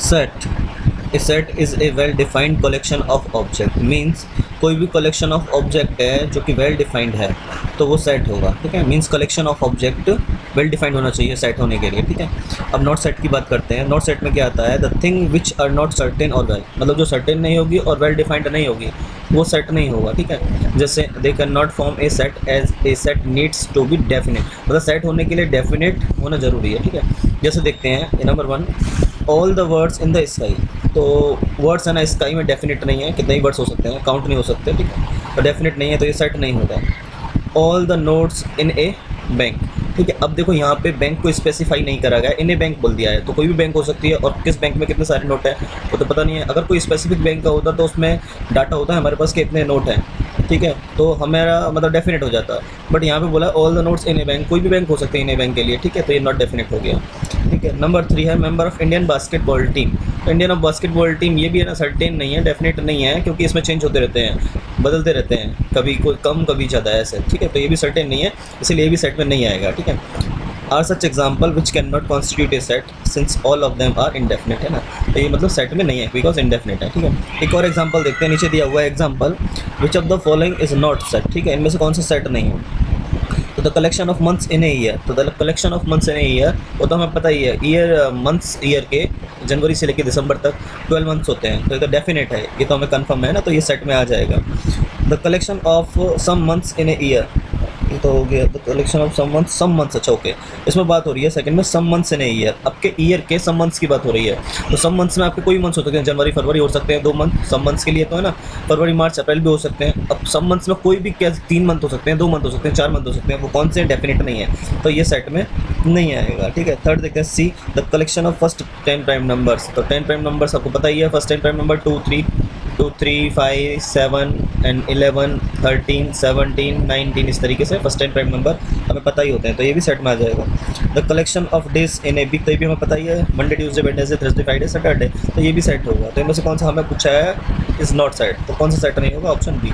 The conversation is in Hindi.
Set, A set is a well defined collection of object, means कोई भी कलेक्शन ऑफ ऑब्जेक्ट है जो कि वेल डिफाइंड है तो वो सेट होगा, ठीक है। Means collection of object well defined होना चाहिए सेट होने के लिए, ठीक है। अब नॉट सेट की बात करते हैं। नॉट सेट में क्या आता है, the thing which are not certain और वेल, मतलब जो सर्टेन नहीं होगी और वेल डिफाइंड नहीं होगी वो सेट नहीं होगा, ठीक है। जैसे they can not form a set as a set needs to be definite, मतलब सेट होने के लिए डेफिनेट होना ज़रूरी है, ठीक है। जैसे देखते हैं number 1, all the words in the sky, तो वर्ड्स है ना स्काई में डेफिनेट नहीं है, कितने ही वर्ड्स हो सकते हैं, काउंट नहीं हो सकते, ठीक है। तो डेफिनेट नहीं है तो ये सेट नहीं होगा। All the notes in A bank, ठीक है। अब देखो यहाँ पे बैंक को स्पेसिफाई नहीं करा गया, इन ए बैंक बोल दिया है, तो कोई भी बैंक हो सकती है और किस बैंक में कितने सारे नोट हैं वो तो पता नहीं है। अगर कोई स्पेसिफिक बैंक का होता तो उसमें डाटा होता है हमारे पास कितने नोट हैं, ठीक है, तो हमारा मतलब डेफिनेट हो जाता। बट यहाँ पे बोला all the notes in A bank, कोई भी बैंक हो सकते हैं इन ए बैंक के लिए, ठीक है, तो ये नॉट डेफिनेट हो गया, ठीक है। नंबर 3 है member of Indian basketball team, Indian of basketball team, ये भी है ना सर्टेन नहीं है, डेफिनेट नहीं है, क्योंकि इसमें चेंज होते रहते हैं, बदलते रहते हैं, कभी कोई कम कभी ज़्यादा ऐसे, ठीक है, तो ये भी सर्टेन नहीं है, इसलिए ये भी सेट में नहीं आएगा, ठीक है। Are such example which can not constitute a set since all of them are indefinite, है ना, तो ये मतलब सेट में नहीं है बिकॉज इंडेफिनेट है, ठीक है। एक और एग्जाम्पल देखते हैं, नीचे दिया हुआ है example, which of the following is not set, ठीक है, इनमें से कौन सा सेट नहीं है। तो the collection of months in a year, तो the collection of months in a year वो तो हमें पता ही है, ईयर मंथ्स ईयर के जनवरी से लेकर दिसंबर तक 12 मंथ्स होते हैं, तो ये तो डेफिनेट है, ये तो हमें कंफर्म है ना, तो ये सेट में आ जाएगा। The collection of some months in a year, ये तो हो गया। The collection of some months, अच्छा ओके, इसमें बात हो रही है सेकंड में some months in a year, आपके ईयर के सम मंथ्स की बात हो रही है, तो सम मंथ्स में आपके कोई मंथ्स हो सकते हैं, जनवरी फरवरी हो सकते हैं 2 मंथ सम मंथ्स के लिए, तो है ना, फरवरी मार्च अप्रैल भी हो सकते हैं। अब सम मंथ्स में कोई भी क्या 3 मंथ हो सकते हैं, 2 मंथ हो सकते हैं, 4 मंथ हो सकते हैं, वो कौन से डेफिनेट नहीं है, तो ये सेट में नहीं आएगा, ठीक है। थर्ड देखते हैं C, the collection of first 10 prime numbers, तो 10 प्राइम नंबर्स आपको पता ही है, फर्स्ट 10 प्राइम नंबर 2 3 5 7 एंड 11 13 17 19, इस तरीके से फर्स्ट 10 प्राइम नंबर हमें पता ही होते हैं, तो ये भी सेट में आ जाएगा। The collection of days in a week, तो ये भी हमें पता ही है, Monday Tuesday Wednesday Thursday Friday Saturday, तो ये भी सेट होगा। तो इनमें से कौन सा हमें पूछा है इज नॉट सेट, तो कौन सा सेट नहीं होगा, ऑप्शन बी।